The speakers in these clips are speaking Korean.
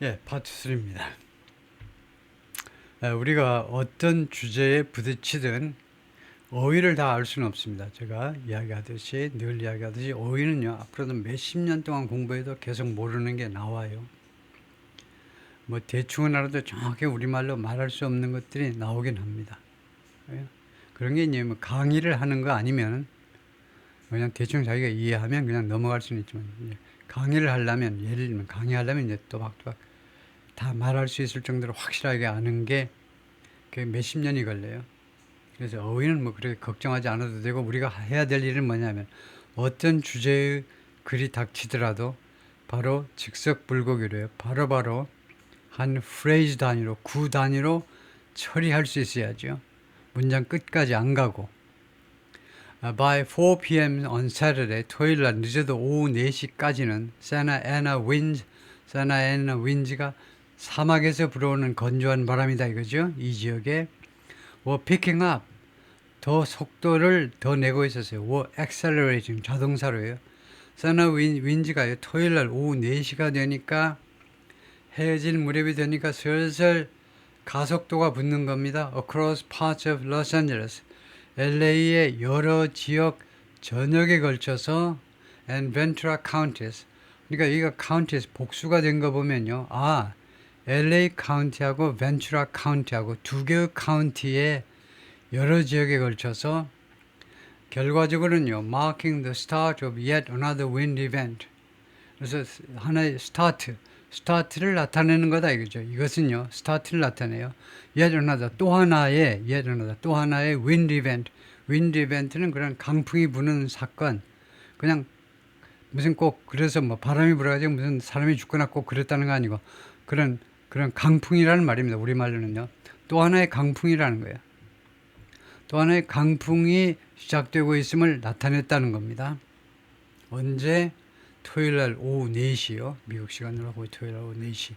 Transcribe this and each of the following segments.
예, 파트 3입니다. 우리가 어떤 주제에 부딪히든 어휘를 다 알 수는 없습니다. 제가 늘 이야기하듯이 어휘는요, 앞으로도 몇십 년 동안 공부해도 계속 모르는 게 나와요. 뭐 대충은 알아도 정확히 우리말로 말할 수 없는 것들이 나오긴 합니다. 예? 그런 게 이제 뭐 강의를 하는 거 아니면 그냥 대충 자기가 이해하면 그냥 넘어갈 수는 있지만, 이제 강의를 하려면, 예를 들면 강의하려면 이제 또박또박 다 말할 수 있을 정도로 확실하게 아는 게 그게 몇십 년이 걸려요. 그래서 어휘는 뭐 그렇게 걱정하지 않아도 되고, 우리가 해야 될 일은 뭐냐면 어떤 주제의 글이 닥치더라도 바로 즉석불고기로요. 바로바로 한 프레이즈 단위로, 구 단위로 처리할 수 있어야죠. 문장 끝까지 안 가고. By 4 p.m. on Saturday, 토요일 날 늦어도 오후 4시까지는 Santa Ana winds가 사막에서 불어오는 건조한 바람이다 이거죠. 이 지역에 picking up, 더 속도를 더 내고 있었어요. accelerating, 자동사로요. Santa winds가요. 토요일 날 오후 4시가 되니까, 해질 무렵이 되니까 슬슬 가속도가 붙는 겁니다. Across parts of Los Angeles, LA의 여러 지역 전역에 걸쳐서 and Ventura counties. 그러니까 여기가 counties 복수가 된 거 보면요. LA 카운티하고 벤츄라 카운티하고 두 개의 카운티의 여러 지역에 걸쳐서 결과적으로는요. Marking the start of yet another wind event. 그래서 하나의 스타트를 나타내는 거다 이거죠. 이것은요. 스타트를 나타내요. yet another, 또 하나의 wind event. wind event는 그런 강풍이 부는 사건. 그냥 무슨 꼭 그래서 뭐 바람이 불어가지고 무슨 사람이 죽거나 꼭 그랬다는 거 아니고 그런 강풍이라는 말입니다. 우리말로는요. 또 하나의 강풍이라는 거예요. 또 하나의 강풍이 시작되고 있음을 나타냈다는 겁니다. 언제? 토요일 날 오후 4시요. 미국 시간으로 토요일 날 오후 4시.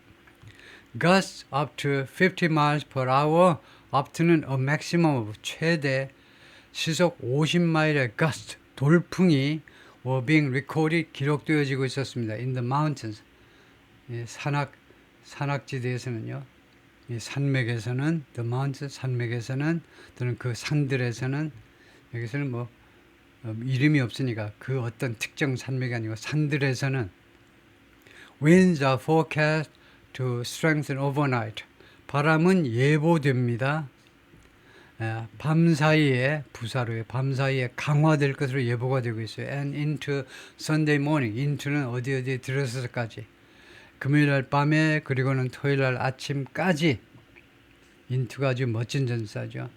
Gusts up to 50 miles per hour. up to는 a maximum of, 최대 시속 50마일의 gust, 돌풍이 were being recorded, 기록되어지고 있었습니다. In the mountains, 산악지대에서는요. 이 산맥에서는, the mountains, 산맥에서는, 또는 그 산들에서는, 여기서는 뭐 이름이 없으니까 그 어떤 특정 산맥이 아니고 산들에서는 winds are forecast to strengthen overnight. 바람은 예보됩니다. 밤사이에 부사로요. 밤사이에 강화될 것으로 예보가 되고 있어요. And into Sunday morning. into는 어디에 들어서서까지. 금요일날 밤에 그리고는 토요일날 아침까지. into가 아주 멋진 전사죠.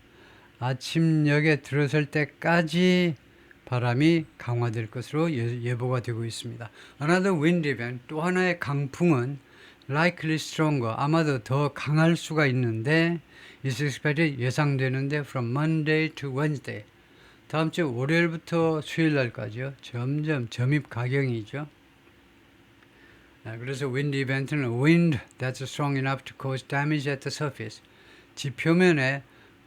아침녘에 들어설 때까지 바람이 강화될 것으로 예보가 되고 있습니다. Another wind event, 또 하나의 강풍은 likely stronger, 아마도 더 강할 수가 있는데 is expected, 예상되는데 from Monday to Wednesday, 다음 주 월요일부터 수요일 날까지요. 점점 점입 가경이죠. 그래서 wind event는 wind that's strong enough to cause damage at the surface, 지표면에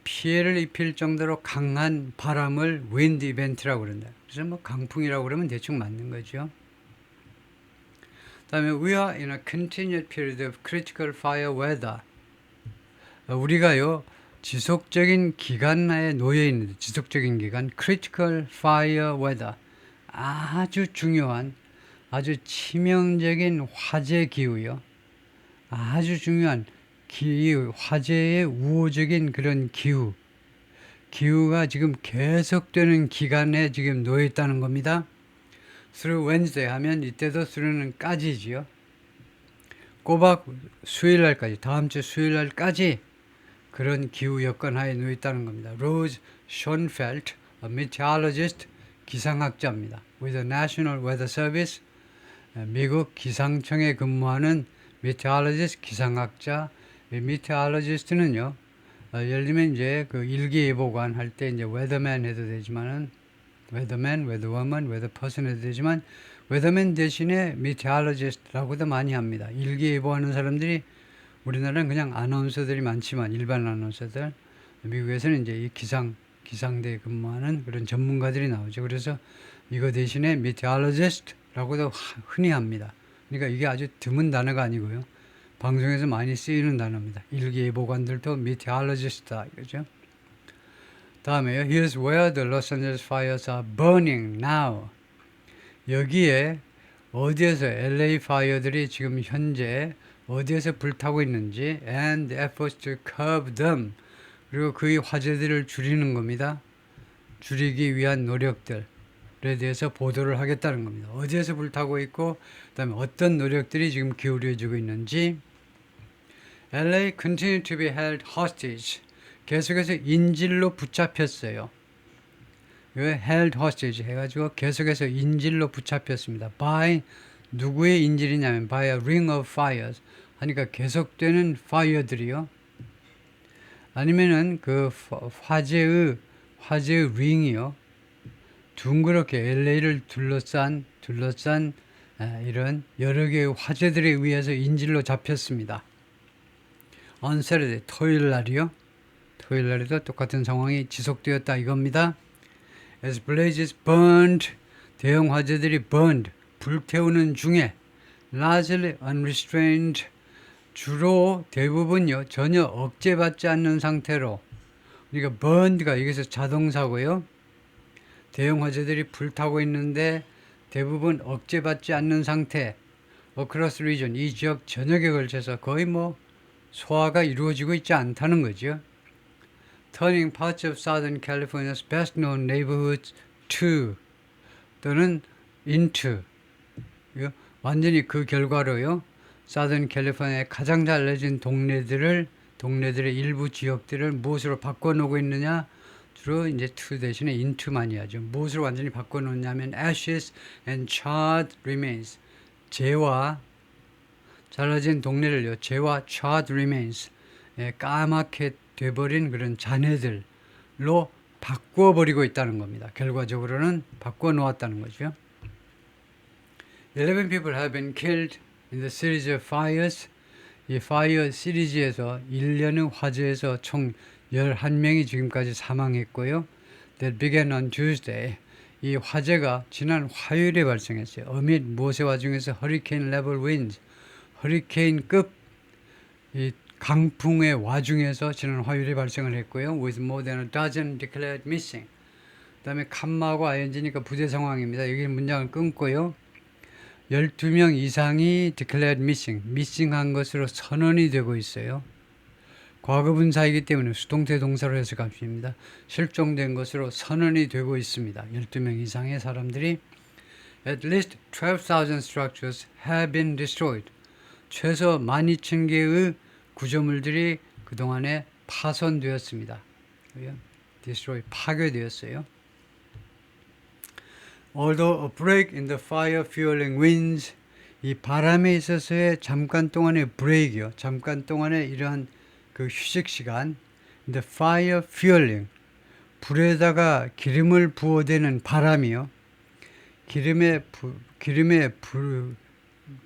피해를 입힐 정도로 강한 바람을 wind event라고 그런다. 그래서 뭐 강풍이라고 그러면 대충 맞는 거죠. 다음에 we are in a continued period of critical fire weather. 우리가요 지속적인 기간 내에 놓여 있는데, 지속적인 기간, critical fire weather, 아주 중요한, 아주 치명적인 화재 기후요. 아주 중요한 기후, 화재의 우호적인 그런 기후가 지금 계속되는 기간에 지금 놓여 있다는 겁니다. through Wednesday 하면 이때도 through는 까지지요. 꼬박 수요일 날까지, 다음 주 수요일 날까지 그런 기후 여건 하에 놓여 있다는 겁니다. Rose Schoenfeld, a meteorologist, 기상학자입니다. with the National Weather Service, 미국 기상청에 근무하는 meteorologist, 기상학자. meteorologist는요, 예를 들면 이제 그 일기예보관 할 때 이제 weatherman 해도 되지만은, weatherman, weatherwoman, weatherperson 해도 되지만, weatherman 대신에 meteorologist라고도 많이 합니다. 일기예보하는 사람들이, 우리나라는 그냥 아나운서들이 많지만, 일반 아나운서들, 미국에서는 이제 이 기상대에 근무하는 그런 전문가들이 나오죠. 그래서 이거 대신에 meteorologist라고도 흔히 합니다. 그러니까 이게 아주 드문 단어가 아니고요. 방송에서 많이 쓰이는 단어입니다. 일기예보관들도 meteorologist다 이거죠. 다음에요. Here's where the Los Angeles fires are burning now. 여기에 어디에서 LA 파이어들이 지금 현재 어디에서 불타고 있는지 and efforts to curb them. 그리고 그의 화재들을 줄이는 겁니다. 줄이기 위한 노력들에 대해서 보도를 하겠다는 겁니다. 어디에서 불타고 있고 그다음에 어떤 노력들이 지금 기울여지고 있는지. LA continue to be held hostage. 계속해서 인질로 붙잡혔어요. held hostage 해가지고 계속해서 인질로 붙잡혔습니다. by 누구의 인질이냐면 by a ring of fires 하니까 계속되는 fire들이요. 아니면은 그 화재의 ring이요. 둥그렇게 LA를 둘러싼 이런 여러 개의 화재들에 의해서 인질로 잡혔습니다. on Saturday 토요일 날이요. 토요일 날에도 똑같은 상황이 지속되었다 이겁니다. As blazes burned, 대형 화재들이 burned, 불태우는 중에 largely unrestrained, 주로 대부분요 전혀 억제받지 않는 상태로. 그러니까 burned가 여기서 자동사고요. 대형 화재들이 불타고 있는데 대부분 억제받지 않는 상태. Across region, 이 지역 전역에 걸쳐서 거의 뭐 소화가 이루어지고 있지 않다는 거죠. Turning parts of Southern California's best known neighborhoods to 또는 into 완전히 그 결과로요. Southern California의 가장 잘 알려진 동네들의 일부 지역들을 무엇으로 바꿔놓고 있느냐? 주로 이제 to 대신에 into만이 하죠. 무엇으로 완전히 바꿔놓냐면 ashes and charred remains. 재와 잘 알려진 동네를요. 재와 charred remains. 까맣게 돼버린 그런 잔해들로 바꿔버리고 있다는 겁니다. 결과적으로는 바꿔놓았다는 거죠. 11 people have been killed in the series of fires. 이 파이어 시리즈에서 1년의 화재에서 총 11명이 지금까지 사망했고요. That began on Tuesday. 이 화재가 지난 화요일에 발생했어요. 어밋 무엇의 와중에서 hurricane level winds, 허리케인급 이 강풍의 와중에서 지난 화요일에 발생을 했고요. With more than a dozen declared missing. 그 다음에 칸마하고 ING니까 부재 상황입니다. 여기 문장을 끊고요. 12명 이상이 declared missing한 것으로 선언이 되고 있어요. 과거분사이기 때문에 수동태 동사로 해석합니다. 실종된 것으로 선언이 되고 있습니다. 12명 이상의 사람들이 At least 12,000 structures have been destroyed. 최소 12,000개의 구조물들이 그동안에 파손되었습니다. destroy, 파괴되었어요. Although a break in the fire fueling winds, 이 바람에 있어서의 잠깐 동안의 브레이크요. 잠깐 동안의 이러한 그 휴식 시간, the fire fueling, 불에다가 기름을 부어대는 바람이요.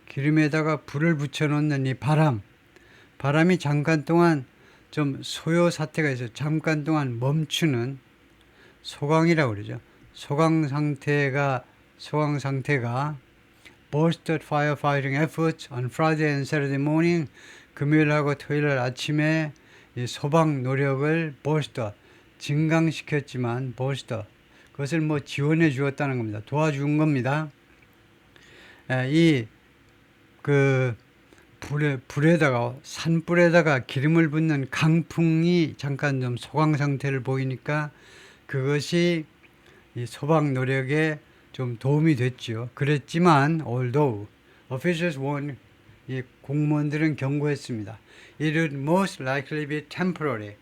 기름에다가 불을 붙여놓는 이 바람이 잠깐 동안 좀 소요 사태가 있어요. 잠깐 동안 멈추는 소강이라고 그러죠. 소강 상태가 boosted firefighting efforts on Friday and Saturday morning. 금요일하고 토요일 아침에 이 소방 노력을 증강시켰지만 그것을 뭐 지원해 주었다는 겁니다. 도와준 겁니다. 불에다가 산불에다가 기름을 붓는 강풍이 잠깐 좀 소강 상태를 보이니까 그것이 이 소방 노력에 좀 도움이 됐죠. 그랬지만 although officials warn, 이 공무원들은 경고했습니다. It would most likely be temporary.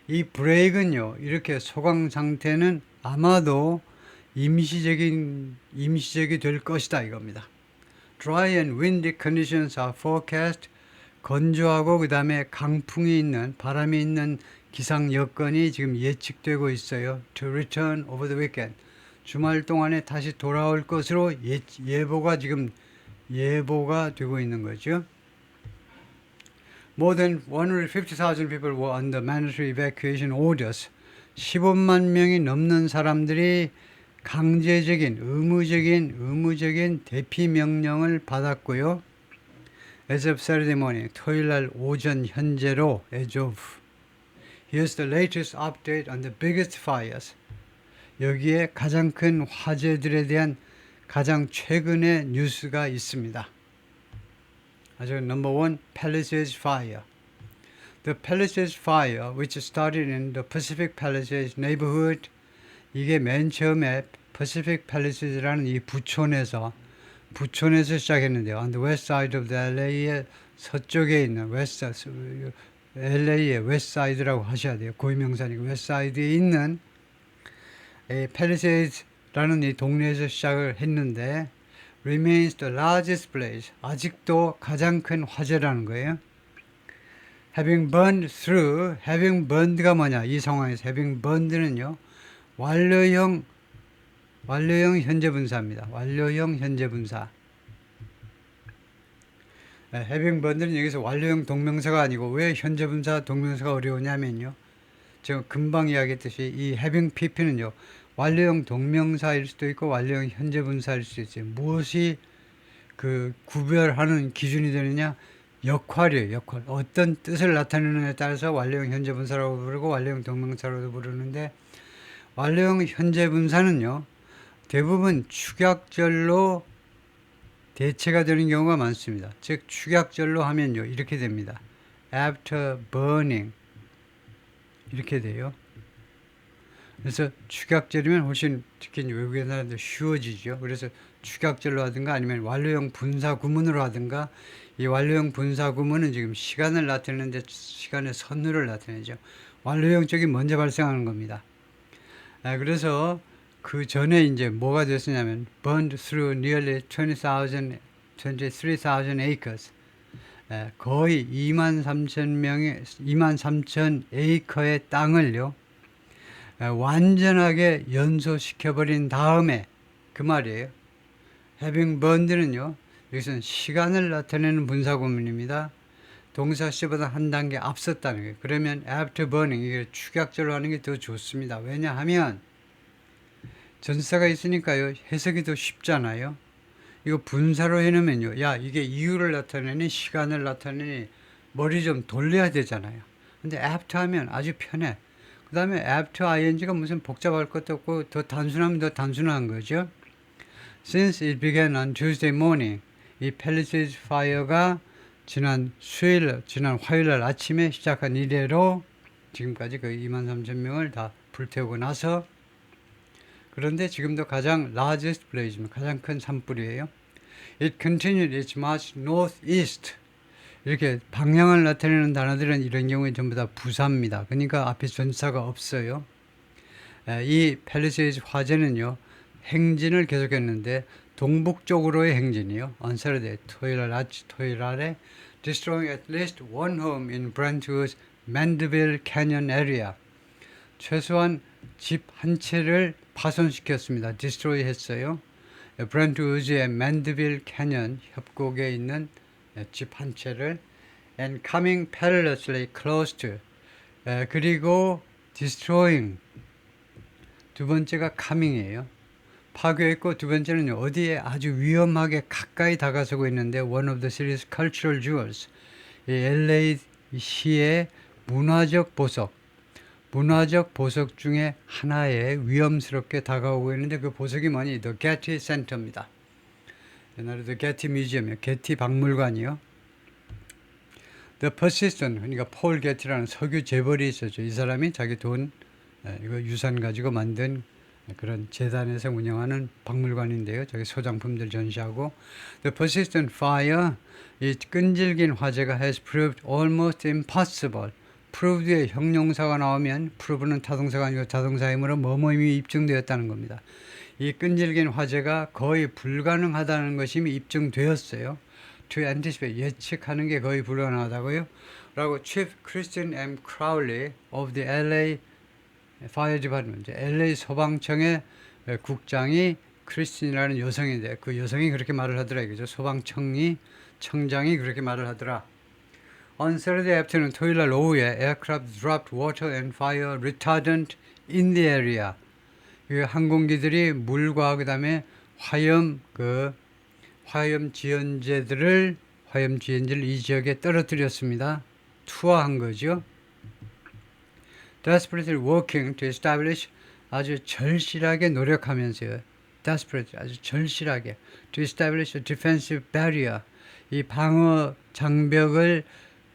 이 브레이크는요, 이렇게 소강 상태는 아마도 임시적이 될 것이다 이겁니다. Dry and windy conditions are forecast. 건조하고 그 다음에 바람이 있는 기상 여건이 지금 예측되고 있어요. To return over the weekend. 주말 동안에 다시 돌아올 것으로 예보가 되고 있는 거죠. More than 150,000 people were under mandatory evacuation orders. 15만 명이 넘는 사람들이 의무적인 대피 명령을 받았고요. As of Saturday morning, 토요일 날 오전 현재로 as of. Here's the latest update on the biggest fires. 여기에 가장 큰 화재들에 대한 가장 최근의 뉴스가 있습니다. 아주 number one, Palisades fire. The Palisades fire, which started in the Pacific Palisades neighborhood, 이게 맨 처음에 Pacific Palisades라는 이 부촌에서 시작했는데요. On the west side of the LA의 서쪽에 있는 LA의 West Side라고 하셔야 돼요. 고유명사니까 West Side에 있는 Palisades라는 이 동네에서 시작을 했는데 remains the largest blaze. 아직도 가장 큰 화재라는 거예요. Having burned가 뭐냐? 이 상황에서 having burned는요. 완료형 현재 분사입니다. 완료형 현재 분사. having burned는 여기서 완료형 동명사가 아니고 왜 현재 분사 동명사가 어려우냐면요. 제가 금방 이야기했듯이 이 having pp는요. 완료형 동명사일 수도 있고 완료형 현재 분사일 수도 있어요. 무엇이 그 구별하는 기준이 되느냐? 역할이에요. 역할. 어떤 뜻을 나타내느냐에 따라서 완료형 현재 분사라고 부르고 완료형 동명사라고 부르는데 완료형 현재 분사는요. 대부분 축약절로 대체가 되는 경우가 많습니다. 즉 축약절로 하면요. 이렇게 됩니다. After burning 이렇게 돼요. 그래서 축약절이면 훨씬 특히 외국의 사람들 쉬워지죠. 그래서 축약절로 하든가 아니면 완료형 분사 구문으로 하든가 이 완료형 분사 구문은 지금 시간을 나타내는데 시간의 선후를 나타내죠. 완료형 쪽이 먼저 발생하는 겁니다. 그래서 그 전에 이제 뭐가 됐었냐면 burned through nearly 23,000 acres. 거의 23,000 에이커의 땅을요. 완전하게 연소시켜버린 다음에 그 말이에요. having burned는요. 여기서는 시간을 나타내는 분사구문입니다. 동사 시보다 한 단계 앞섰다는 거예요. 그러면 after burning 이게 축약절로 하는 게 더 좋습니다. 왜냐하면 전사가 있으니까요. 해석이 더 쉽잖아요. 이거 분사로 해놓으면요. 야 이게 이유를 나타내니 시간을 나타내니 머리 좀 돌려야 되잖아요. 근데 after 하면 아주 편해. 그 다음에 after ing가 무슨 복잡할 것도 없고 더 단순하면 더 단순한 거죠. Since it began on Tuesday morning, 이 Palisades Fire가 지난 화요일 날 아침에 시작한 이래로 지금까지 그 23,000명을 다 불태우고 나서 그런데 지금도 가장 largest blaze입니다. 가장 큰 산불이에요. It continued its march northeast. 이렇게 방향을 나타내는 단어들은 이런 경우에 전부 다 부사입니다. 그러니까 앞에 전사가 없어요. 이 Palisades 화재는요. 행진을 계속했는데 동북쪽으로의 행진이요. On Saturday, 토요일 아래 destroying at least one home in Brentwood's Mandeville Canyon area. 최소한 집 한 채를 파손시켰습니다. destroy 했어요. 브렌트우즈의 Mandeville Canyon 협곡에 있는 집 한 채를 and coming perilously close to 그리고 destroying 두 번째가 coming이에요. 파괴했고 두 번째는 어디에 아주 위험하게 가까이 다가서고 있는데 one of the city's cultural jewels 이 LA 시의 문화적 보석 중에 하나에 위험스럽게 다가오고 있는데 그 보석이 뭐니? The Getty Center입니다. 옛날에 The Getty Museum이요. 게티 박물관이요. The Persistent, 그러니까 폴 게티라는 석유 재벌이 있었죠. 이 사람이 자기 돈, 이거 유산 가지고 만든 그런 재단에서 운영하는 박물관인데요. 저기 소장품들 전시하고 The persistent fire, 이 끈질긴 화재가 has proved almost impossible. proved의 형용사가 나오면 prove는 타동사가 아니고 자동사이므로 뭐뭐임이 입증되었다는 겁니다. 이 끈질긴 화재가 거의 불가능하다는 것이 입증되었어요. To anticipate, 예측하는 게 거의 불가능하다고요. 라고 Chief Christine M. Crowley of the LA Fire Department, LA 소방청의 국장이 크리스틴이라는 여성인데 그 여성이 그렇게 말을 하더라 이거죠. 소방청장이 그렇게 말을 하더라. On Saturday afternoon, 토요일 날 오후에 aircraft dropped water and fire retardant in the area. 그 항공기들이 물과 그다음에 화염 지연제들을 화염 주연지를 이 지역에 떨어뜨렸습니다. 투하한 거죠. Desperately working to establish 아주 절실하게 노력하면서요. Desperate 아주 절실하게 to establish a defensive barrier 이 방어 장벽을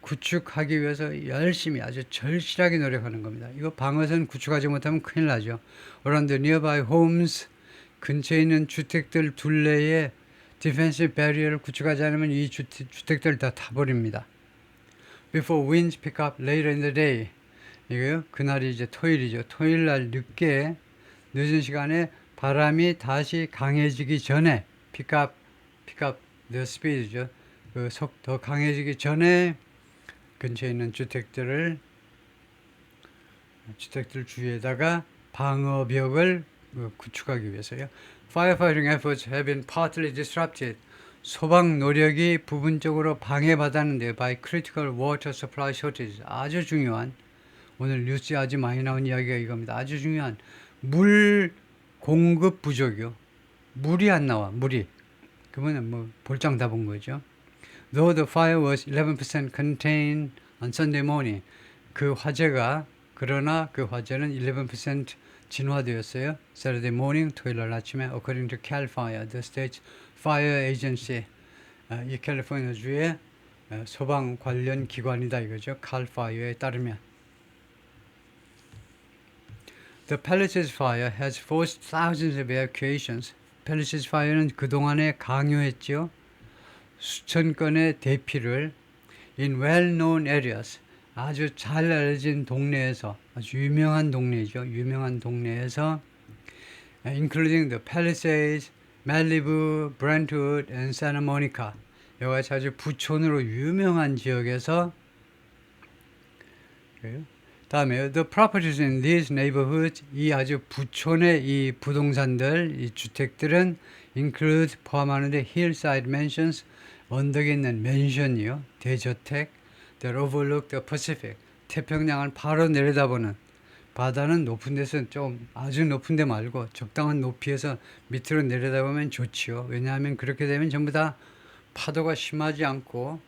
구축하기 위해서 열심히 아주 절실하게 노력하는 겁니다. 이거 방어선 구축하지 못하면 큰일 나죠. Around the nearby homes 근처에 있는 주택들 둘레에 defensive barrier를 구축하지 않으면 이 주택들 다 타버립니다. Before winds pick up later in the day 이거요. 그날이 이제 토요일이죠. 토요일 날 늦게 늦은 시간에 바람이 다시 강해지기 전에 pick up the speed죠. 그 속 더 강해지기 전에 근처에 있는 주택들 주위에다가 방어벽을 구축하기 위해서요. Firefighting efforts have been partly disrupted. 소방 노력이 부분적으로 방해받았는데요. By critical water supply shortage. 아주 중요한 오늘 뉴스에 아주 많이 나온 이야기가 이겁니다. 아주 중요한 물 공급 부족이요. 물이 안 나와. 물이. 그러면 뭐 볼장 다 본 거죠. Though the fire was 11% contained on Sunday morning. 그러나 그 화재는 11% 진화되었어요. Saturday morning, 토요일 날 아침에 according to CAL FIRE, the state fire agency. 이 캘리포니아주의 소방 관련 기관이다 이거죠. CAL FIRE에 따르면. The Palisades fire has forced thousands of evacuations. Palisades fire는 그동안에 강요했죠. 수천 건의 대피를 in well-known areas. 아주 잘 알려진 동네에서 아주 유명한 동네죠. 유명한 동네에서 including the Palisades, Malibu, Brentwood, and Santa Monica. 여기가 아주 부촌으로 유명한 지역에서 다음에 the properties in these neighborhoods 이 아주 부촌의 이 부동산들, 이 주택들은 include 포함하는데 hillside mansions 언덕에 있는 맨션이요, 대저택 that overlook the Pacific 태평양을 바로 내려다보는 바다는 높은 데서 좀 아주 높은 데 말고 적당한 높이에서 밑으로 내려다보면 좋지요. 왜냐하면 그렇게 되면 전부 다 파도가 심하지 않고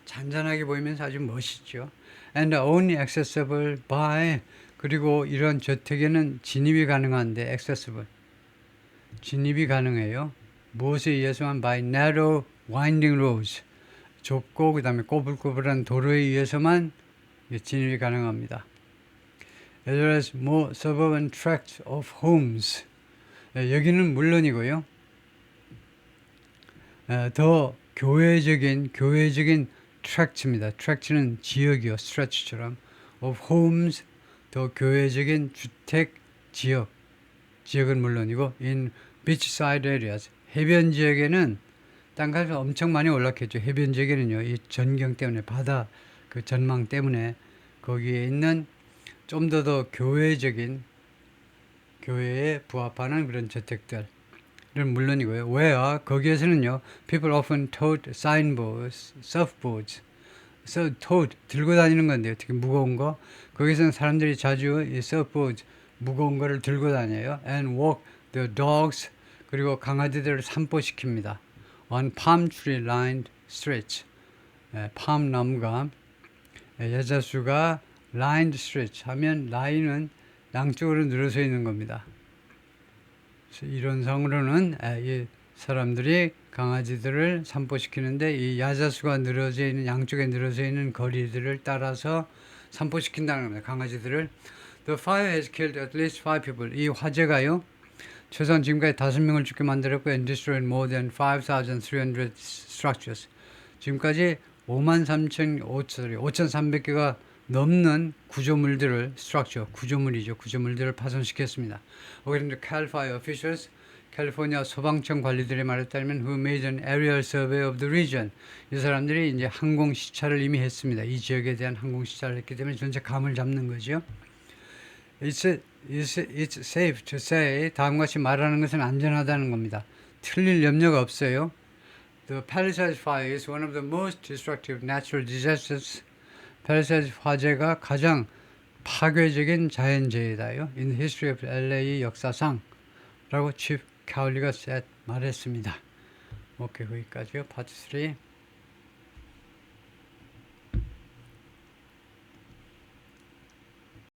잔잔하게 보이면서 아주 멋있죠. And only accessible by 그리고 이런 저택에는 진입이 가능한데 accessible 진입이 가능해요. 무엇에 의해서만 by narrow winding roads 좁고 그 다음에 꼬불꼬불한 도로에 의해서만 진입이 가능합니다. As well as more suburban tracts of homes 여기는 물론이고요. 더 교외적인 트랙트입니다. 트랙트는 지역이요. 스트레치처럼 of homes 더 교외적인 주택 지역은 물론이고 in beachside areas 해변 지역에는 땅값이 엄청 많이 올랐겠죠. 해변 지역에는요. 이 전경 때문에 바다 그 전망 때문에 거기에 있는 좀 더 교외적인 교외에 부합하는 그런 저택들 물론이고요. 왜요? 거기에서는요, people often tote signboards, surfboards. tote 들고 다니는 건데요. 특히 무거운 거. 거기서는 사람들이 자주 이 surfboard 무거운 거를 들고 다녀요. And walk the dogs 그리고 강아지들을 산보시킵니다. On palm tree lined streets. palm 나무가 야자수가 lined streets 하면 라인은 양쪽으로 늘어서 있는 겁니다. 이론상으로는 이 사람들이 강아지들을 산보시키는데 이 야자수가 늘어져 있는 양쪽에 늘어져 있는 거리들을 따라서 산보시킨다는 겁니다. 강아지들을. The fire has killed at least 5 people. 이 화재가요. 최소한 지금까지 5명을 죽게 만들었고 and destroyed more than 5,300 structures. 지금까지 5,300개가 넘는 구조물들을 구조물들을 파손시켰습니다. According to CAL FIRE officials, 캘리포니아 소방청 관리들의 말에 따르면 who made an aerial survey of the region. 이 사람들이 이제 항공 시찰을 이미 했습니다. 이 지역에 대한 항공 시찰을 했기 때문에 전체 감을 잡는 거죠. It's safe to say 다음과 같이 말하는 것은 안전하다는 겁니다. 틀릴 염려가 없어요. The Palisades fire is one of the most destructive natural disasters. 팰리세이드 화재가 가장 파괴적인 자연재해다요. In the history of LA 역사상 라고 칩 카울리가 말했습니다. 오케이, 거기까지요. 파트 3.